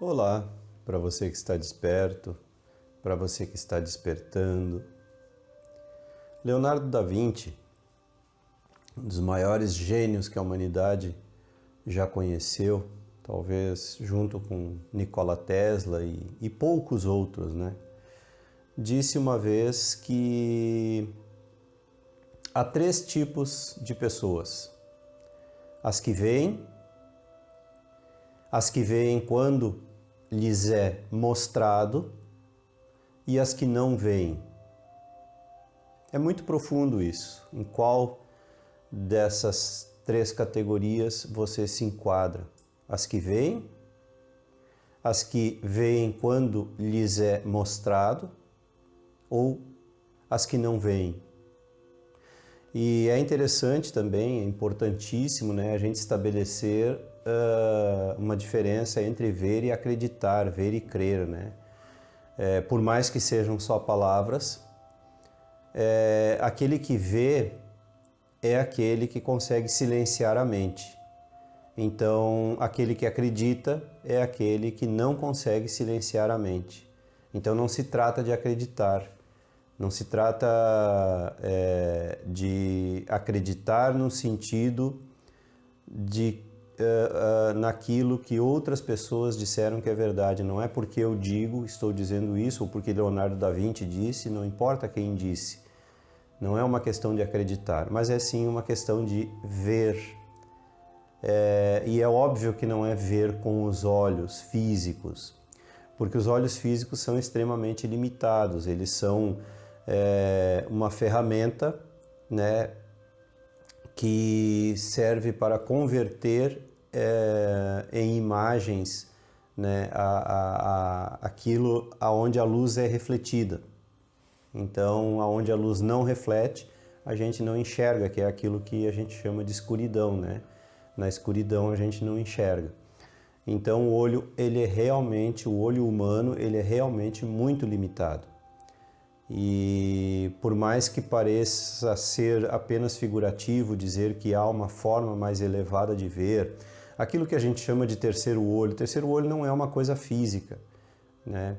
Olá, para você que está desperto, para você que está despertando. Leonardo da Vinci, um dos maiores gênios que a humanidade já conheceu, talvez junto com Nikola Tesla e poucos outros, né? Disse uma vez que há 3 tipos de pessoas: as que veem quando lhes é mostrado e as que não veem. É muito profundo isso. Em qual dessas 3 categorias você se enquadra? As que veem quando lhes é mostrado ou as que não veem? E é interessante também, é importantíssimo, né, a gente estabelecer uma diferença entre ver e acreditar, ver e crer, né? Por mais que sejam só palavras, aquele que vê é aquele que consegue silenciar a mente. Então, aquele que acredita é aquele que não consegue silenciar a mente. Então, não se trata de acreditar. Não se trata de acreditar no sentido de naquilo que outras pessoas disseram que é verdade. Não é porque eu digo, estou dizendo isso, ou porque Leonardo da Vinci disse, não importa quem disse. Não é uma questão de acreditar, mas é sim uma questão de ver. E é óbvio que não é ver com os olhos físicos, porque os olhos físicos são extremamente limitados, eles são uma ferramenta, né, que serve para converter em imagens, né, aquilo aonde a luz é refletida. Então, aonde a luz não reflete, a gente não enxerga, que é aquilo que a gente chama de escuridão, né? Na escuridão a gente não enxerga. Então, o olho humano, ele é realmente muito limitado. E por mais que pareça ser apenas figurativo dizer que há uma forma mais elevada de ver, aquilo que a gente chama de terceiro olho não é uma coisa física, né?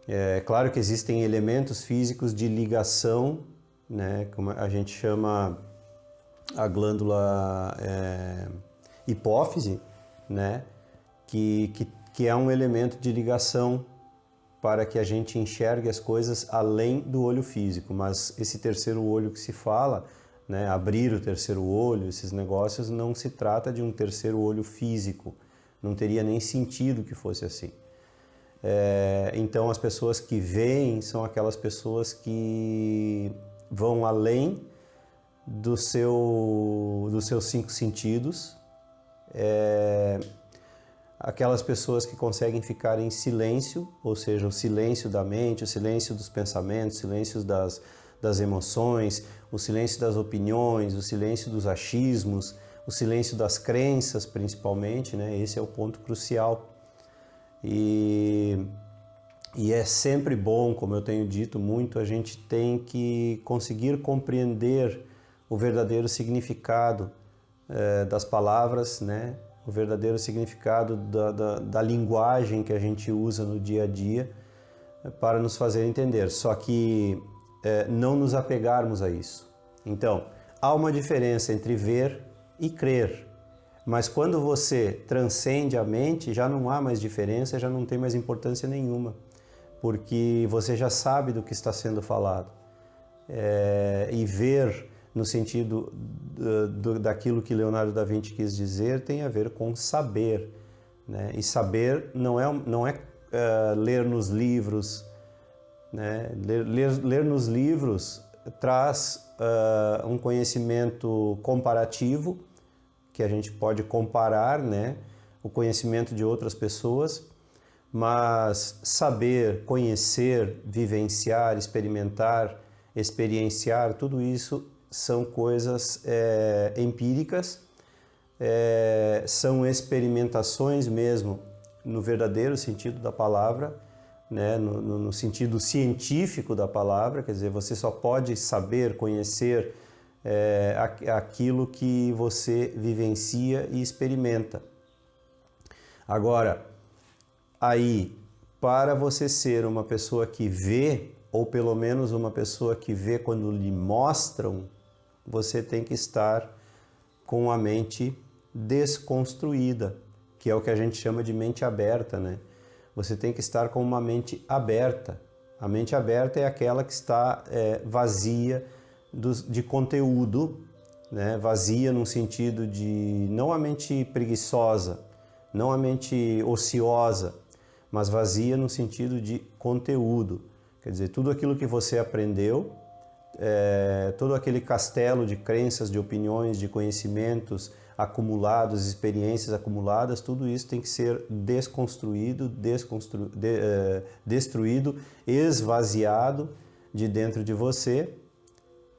É claro que existem elementos físicos de ligação, né, como a gente chama a glândula hipófise, né, que é um elemento de ligação para que a gente enxergue as coisas além do olho físico. Mas esse terceiro olho que se fala, né, abrir o terceiro olho, esses negócios, não se trata de um terceiro olho físico. Não teria nem sentido que fosse assim. Então, as pessoas que veem são aquelas pessoas que vão além dos seus 5 sentidos, aquelas pessoas que conseguem ficar em silêncio, ou seja, o silêncio da mente, o silêncio dos pensamentos, o silêncio das emoções, o silêncio das opiniões, o silêncio dos achismos, o silêncio das crenças, principalmente, né? Esse é o ponto crucial. E é sempre bom, como eu tenho dito muito, a gente tem que conseguir compreender o verdadeiro significado das palavras, né? O verdadeiro significado da linguagem que a gente usa no dia a dia para nos fazer entender. Só que não nos apegarmos a isso. Então, há uma diferença entre ver e crer. Mas quando você transcende a mente, já não há mais diferença, já não tem mais importância nenhuma, porque você já sabe do que está sendo falado. E ver, no sentido daquilo que Leonardo da Vinci quis dizer, tem a ver com saber, né? E saber não é ler nos livros, né? Ler nos livros traz um conhecimento comparativo, que a gente pode comparar, né, o conhecimento de outras pessoas, mas saber, conhecer, vivenciar, experimentar, experienciar, tudo isso são coisas empíricas, são experimentações mesmo, no verdadeiro sentido da palavra, né, no sentido científico da palavra, quer dizer, você só pode saber, conhecer aquilo que você vivencia e experimenta. Agora, Aí, para você ser uma pessoa que vê, ou pelo menos uma pessoa que vê quando lhe mostram, você tem que estar com a mente desconstruída, que é o que a gente chama de mente aberta, né? Você tem que estar com uma mente aberta. A mente aberta é aquela que está vazia de conteúdo, né? Vazia no sentido de não a mente preguiçosa, não a mente ociosa, mas vazia no sentido de conteúdo. Quer dizer, tudo aquilo que você aprendeu, todo aquele castelo de crenças, de opiniões, de conhecimentos acumulados, experiências acumuladas, tudo isso tem que ser desconstruído, destruído, esvaziado de dentro de você,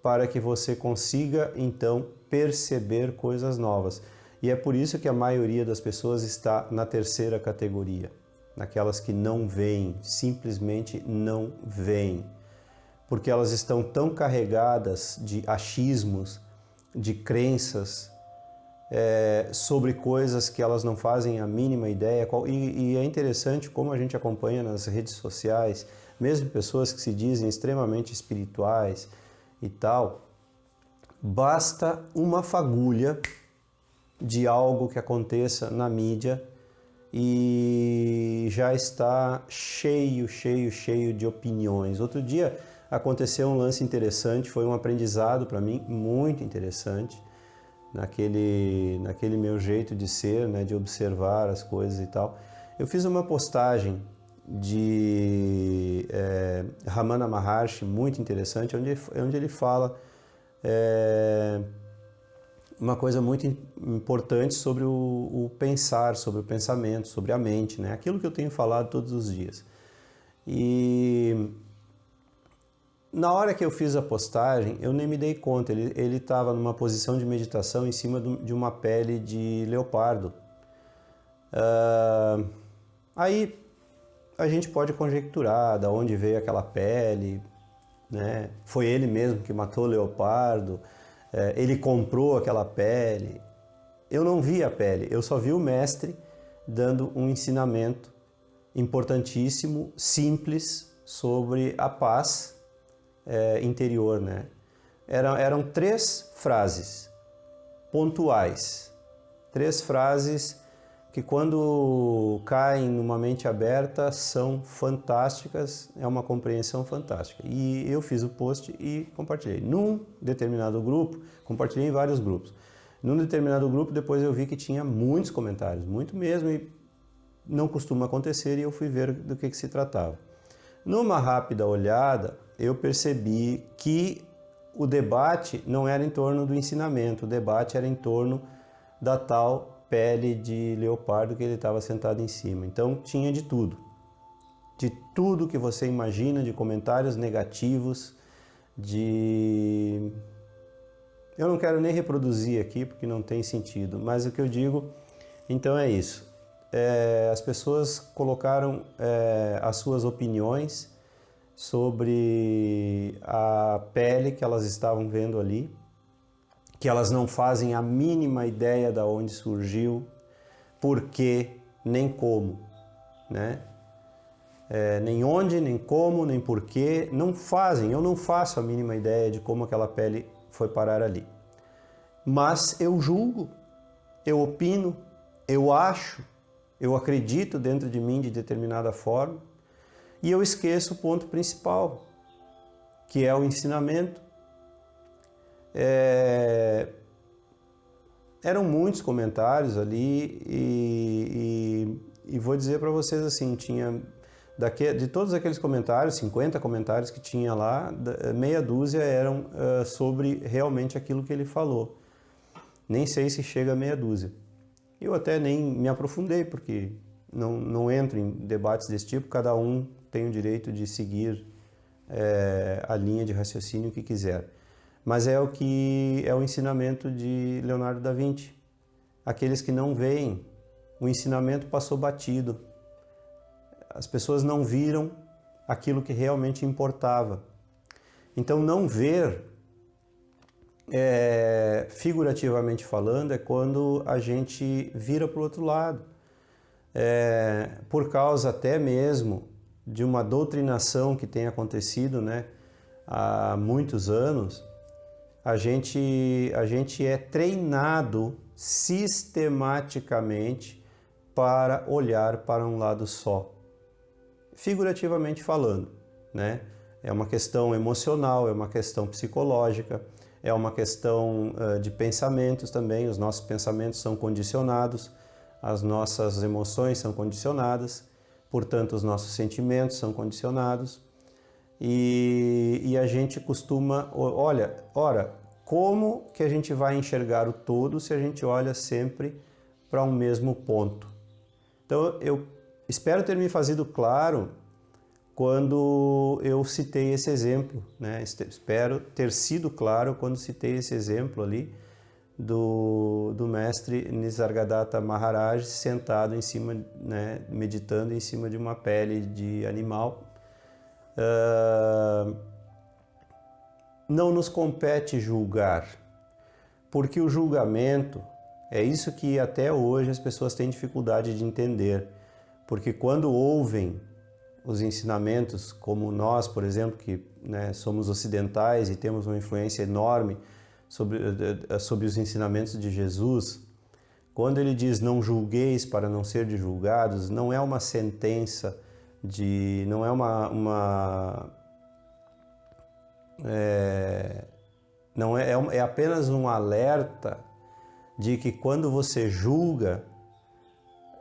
para que você consiga, então, perceber coisas novas. E é por isso que a maioria das pessoas está na terceira categoria, naquelas que não veem, simplesmente não veem, porque elas estão tão carregadas de achismos, de crenças, sobre coisas que elas não fazem a mínima ideia. E é interessante como a gente acompanha nas redes sociais, mesmo pessoas que se dizem extremamente espirituais e tal, basta uma fagulha de algo que aconteça na mídia e já está cheio de opiniões. Outro dia aconteceu um lance interessante, foi um aprendizado para mim muito interessante, naquele meu jeito de ser, né, de observar as coisas e tal. Eu fiz uma postagem de Ramana Maharshi, muito interessante, onde ele fala uma coisa muito importante sobre o pensar, sobre o pensamento, sobre a mente, né? Aquilo que eu tenho falado todos os dias. E na hora que eu fiz a postagem, eu nem me dei conta, ele estava numa posição de meditação em cima de uma pele de leopardo. Aí a gente pode conjecturar de onde veio aquela pele, né? Foi ele mesmo que matou o leopardo, ele comprou aquela pele. Eu não vi a pele, eu só vi o mestre dando um ensinamento importantíssimo, simples, sobre a paz interior, né? Eram 3 frases pontuais, 3 frases que quando caem numa mente aberta são fantásticas, é uma compreensão fantástica. E eu fiz o post e compartilhei. Num determinado grupo, compartilhei em vários grupos. Num determinado grupo, depois eu vi que tinha muitos comentários, muito mesmo, e não costuma acontecer, e eu fui ver do que se tratava. Numa rápida olhada, eu percebi que o debate não era em torno do ensinamento, o debate era em torno da tal pele de leopardo que ele estava sentado em cima. Então tinha de tudo que você imagina, de comentários negativos, eu não quero nem reproduzir aqui porque não tem sentido, mas o que eu digo, então é isso. As pessoas colocaram as suas opiniões sobre a pele que elas estavam vendo ali, que elas não fazem a mínima ideia de onde surgiu, por quê, nem como, né? Nem onde, nem como, nem porquê, não fazem, eu não faço a mínima ideia de como aquela pele foi parar ali. Mas eu julgo, eu opino, eu acho, eu acredito dentro de mim de determinada forma, e eu esqueço o ponto principal, que é o ensinamento. Eram muitos comentários ali e vou dizer para vocês assim, tinha de todos aqueles comentários, 50 comentários que tinha lá, meia dúzia eram sobre realmente aquilo que ele falou. Nem sei se chega a meia dúzia. Eu até nem me aprofundei, porque não entro em debates desse tipo, cada um tem o direito de seguir a linha de raciocínio que quiser. Mas é o ensinamento de Leonardo da Vinci. Aqueles que não veem, o ensinamento passou batido. As pessoas não viram aquilo que realmente importava. Então não ver, figurativamente falando, é quando a gente vira para o outro lado. por causa até mesmo de uma doutrinação que tem acontecido, né, há muitos anos, a gente é treinado sistematicamente para olhar para um lado só, figurativamente falando, né? É uma questão emocional, é uma questão psicológica, é uma questão de pensamentos também. Os nossos pensamentos são condicionados, as nossas emoções são condicionadas, portanto, os nossos sentimentos são condicionados. E a gente costuma, ora, como que a gente vai enxergar o todo se a gente olha sempre para um mesmo ponto? Então, eu espero ter me fazido claro quando eu citei esse exemplo, né? Espero ter sido claro quando citei esse exemplo ali do mestre Nisargadatta Maharaj sentado em cima, né, meditando em cima de uma pele de animal. Não nos compete julgar, porque o julgamento é isso que até hoje as pessoas têm dificuldade de entender, porque quando ouvem os ensinamentos, como nós, por exemplo, que, né, somos ocidentais e temos uma influência enorme sobre os ensinamentos de Jesus, quando ele diz não julgueis para não ser julgados, não é uma sentença, não é é apenas um alerta de que quando você julga,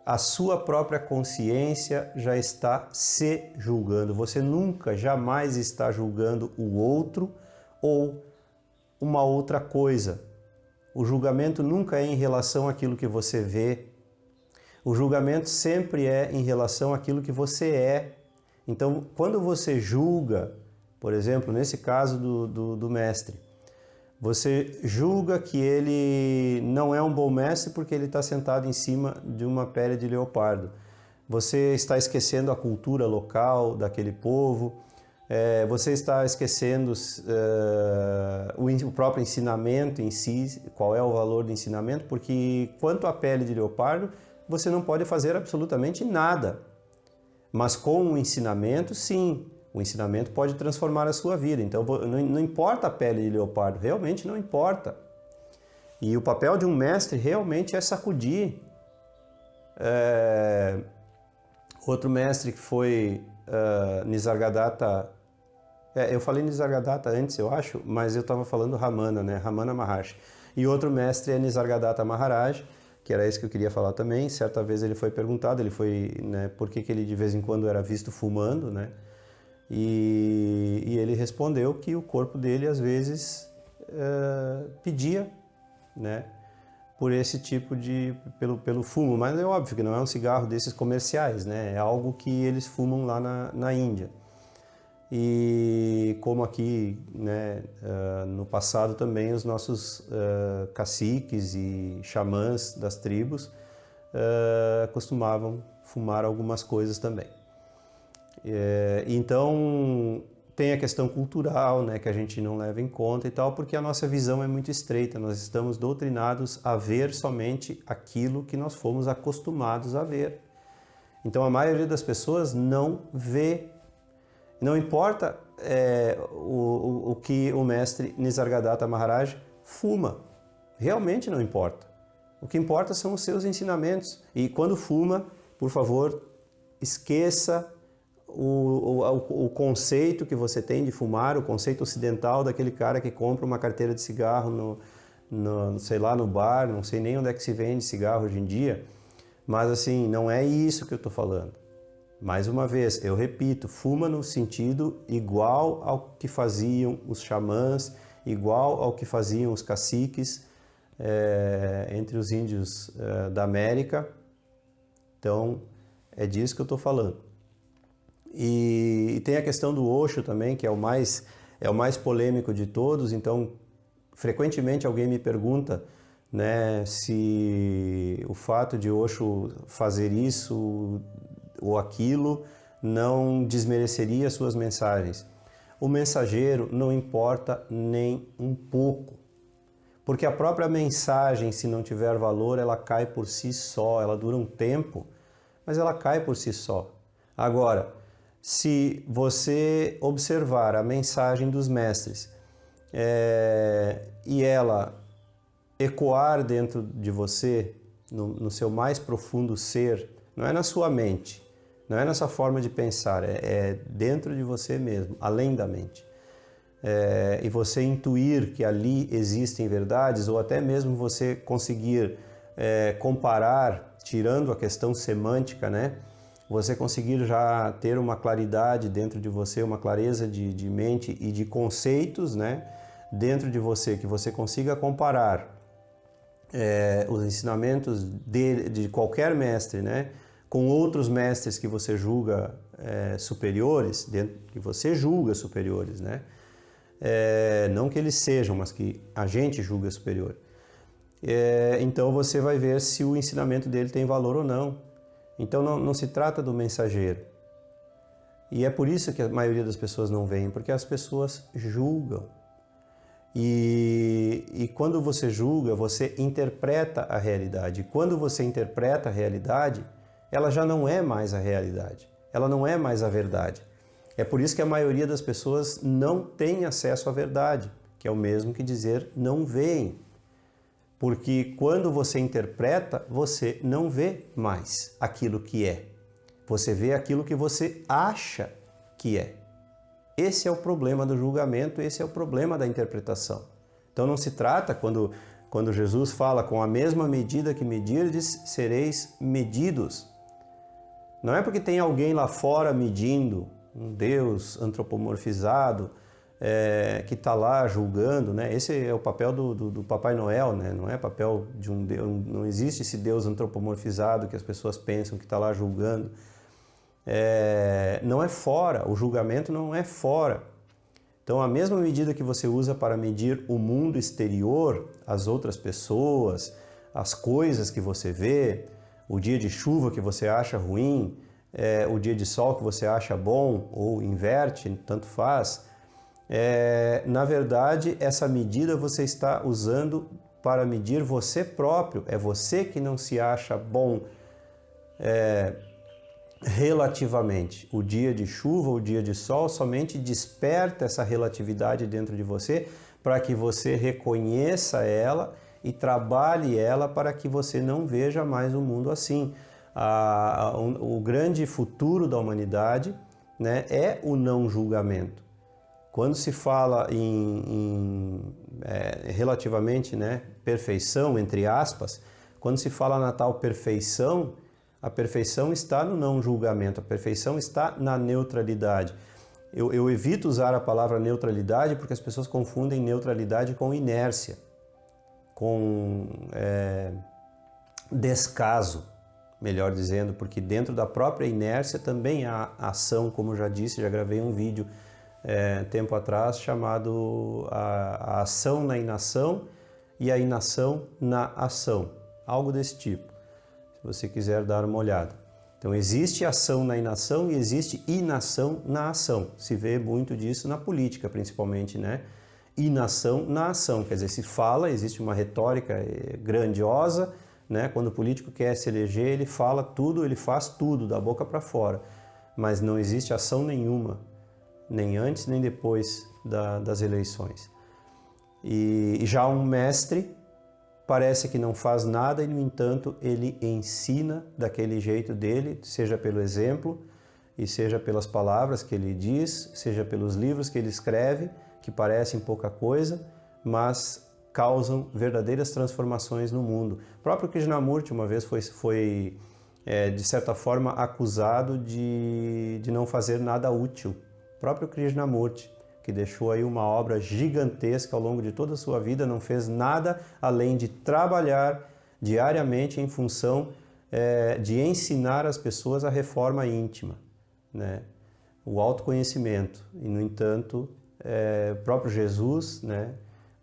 a sua própria consciência já está se julgando. Você nunca, jamais está julgando o outro ou uma outra coisa. O julgamento nunca é em relação àquilo que você vê. O julgamento sempre é em relação àquilo que você é. Então, quando você julga, por exemplo, nesse caso do mestre, você julga que ele não é um bom mestre porque ele está sentado em cima de uma pele de leopardo. Você está esquecendo a cultura local daquele povo, você está esquecendo o próprio ensinamento em si, qual é o valor do ensinamento, porque quanto à pele de leopardo, você não pode fazer absolutamente nada. Mas com o ensinamento, sim. O ensinamento pode transformar a sua vida. Então, não importa a pele de leopardo, realmente não importa. E o papel de um mestre realmente é sacudir. Outro mestre que foi Nisargadatta... eu falei Nisargadatta antes, eu acho, mas eu estava falando Ramana, né? Ramana Maharshi. E outro mestre é Nisargadatta Maharaj, que era esse que eu queria falar também. Certa vez ele foi perguntado, né, por que ele de vez em quando era visto fumando, né? E ele respondeu que o corpo dele às vezes pedia, né, por esse tipo pelo fumo, mas é óbvio que não é um cigarro desses comerciais, né? É algo que eles fumam lá na Índia. E como aqui, né, no passado também os nossos caciques e xamãs das tribos costumavam fumar algumas coisas também. Então tem a questão cultural, né, que a gente não leva em conta e tal, porque a nossa visão é muito estreita. Nós estamos doutrinados a ver somente aquilo que nós fomos acostumados a ver. Então a maioria das pessoas não vê. Não importa o que o mestre Nisargadatta Maharaj fuma, realmente não importa. O que importa são os seus ensinamentos. E quando fuma, por favor, esqueça o conceito que você tem de fumar, o conceito ocidental daquele cara que compra uma carteira de cigarro sei lá, no bar, não sei nem onde é que se vende cigarro hoje em dia, mas assim, não é isso que eu estou falando. Mais uma vez, eu repito, fuma no sentido igual ao que faziam os xamãs, igual ao que faziam os caciques entre os índios da América. Então, é disso que eu estou falando. E tem a questão do Osho também, que é o mais polêmico de todos. Então, frequentemente alguém me pergunta, né, se o fato de Osho fazer isso ou aquilo não desmereceria suas mensagens. O mensageiro não importa nem um pouco, porque a própria mensagem, se não tiver valor, ela cai por si só, ela dura um tempo, mas ela cai por si só. Agora, se você observar a mensagem dos mestres e ela ecoar dentro de você, no seu mais profundo ser, não é na sua mente, não é nessa forma de pensar, é dentro de você mesmo, além da mente. E você intuir que ali existem verdades, ou até mesmo você conseguir comparar, tirando a questão semântica, né? Você conseguir já ter uma claridade dentro de você, uma clareza de mente e de conceitos, né? Dentro de você, que você consiga comparar os ensinamentos de qualquer mestre, né? Com outros mestres que você julga superiores, que você julga superiores, né? Não que eles sejam, mas que a gente julga superior. Então você vai ver se o ensinamento dele tem valor ou não. Então não se trata do mensageiro. E é por isso que a maioria das pessoas não vem, porque as pessoas julgam. E quando você julga, você interpreta a realidade. E quando você interpreta a realidade, ela já não é mais a realidade. Ela não é mais a verdade. É por isso que a maioria das pessoas não tem acesso à verdade, que é o mesmo que dizer não veem. Porque quando você interpreta, você não vê mais aquilo que é. Você vê aquilo que você acha que é. Esse é o problema do julgamento, esse é o problema da interpretação. Então não se trata, quando Jesus fala, com a mesma medida que medirdes, sereis medidos. Não é porque tem alguém lá fora medindo, um Deus antropomorfizado, que está lá julgando, né? Esse é o papel do Papai Noel, né? Não é papel de um Deus, não existe esse Deus antropomorfizado que as pessoas pensam que está lá julgando. Não é fora, o julgamento não é fora. Então, a mesma medida que você usa para medir o mundo exterior, as outras pessoas, as coisas que você vê, o dia de chuva que você acha ruim, o dia de sol que você acha bom, ou inverte, tanto faz. Na verdade, essa medida você está usando para medir você próprio. É você que não se acha bom relativamente. O dia de chuva, o dia de sol, somente desperta essa relatividade dentro de você para que você reconheça ela e trabalhe ela para que você não veja mais o mundo assim. O grande futuro da humanidade, né, é o não julgamento. Quando se fala relativamente, né, perfeição, entre aspas, quando se fala na tal perfeição, a perfeição está no não julgamento, a perfeição está na neutralidade. Eu evito usar a palavra neutralidade porque as pessoas confundem neutralidade com inércia, com descaso, melhor dizendo, porque dentro da própria inércia também há ação, como eu já disse, já gravei um vídeo tempo atrás chamado a ação na inação e a inação na ação, algo desse tipo, se você quiser dar uma olhada. Então existe ação na inação e existe inação na ação, se vê muito disso na política principalmente, né? Inação na ação, quer dizer, se fala, existe uma retórica grandiosa, né? Quando o político quer se eleger, ele fala tudo, ele faz tudo, da boca para fora, mas não existe ação nenhuma, nem antes nem depois das eleições. E já um mestre parece que não faz nada e, no entanto, ele ensina daquele jeito dele, seja pelo exemplo e seja pelas palavras que ele diz, seja pelos livros que ele escreve, que parecem pouca coisa, mas causam verdadeiras transformações no mundo. O próprio Krishnamurti uma vez foi de certa forma, acusado de não fazer nada útil. O próprio Krishnamurti, que deixou aí uma obra gigantesca ao longo de toda a sua vida, não fez nada além de trabalhar diariamente em função de ensinar as pessoas a reforma íntima, né? O autoconhecimento. E, no entanto, o próprio Jesus, né,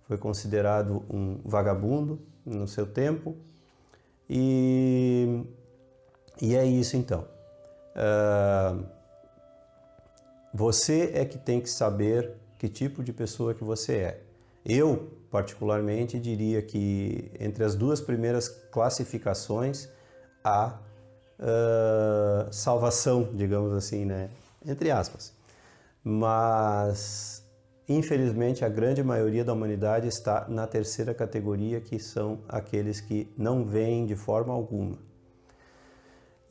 foi considerado um vagabundo no seu tempo. E é isso então. Você é que tem que saber que tipo de pessoa que você é. Eu, particularmente, diria que entre as duas primeiras classificações há salvação, digamos assim, né? Entre aspas. Mas, infelizmente, a grande maioria da humanidade está na terceira categoria, que são aqueles que não veem de forma alguma.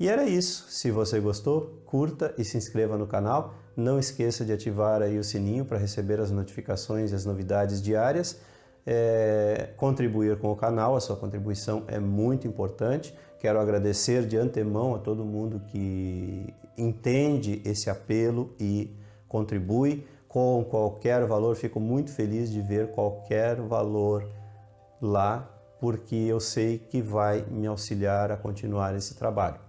E era isso. Se você gostou, curta e se inscreva no canal. Não esqueça de ativar aí o sininho para receber as notificações e as novidades diárias. Contribuir com o canal, a sua contribuição é muito importante. Quero agradecer de antemão a todo mundo que entende esse apelo e contribui com qualquer valor. Fico muito feliz de ver qualquer valor lá, porque eu sei que vai me auxiliar a continuar esse trabalho.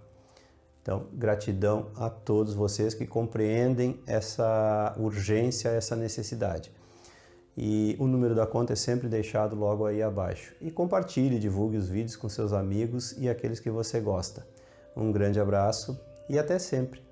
Então, gratidão a todos vocês que compreendem essa urgência, essa necessidade. E o número da conta é sempre deixado logo aí abaixo. E compartilhe, divulgue os vídeos com seus amigos e aqueles que você gosta. Um grande abraço e até sempre!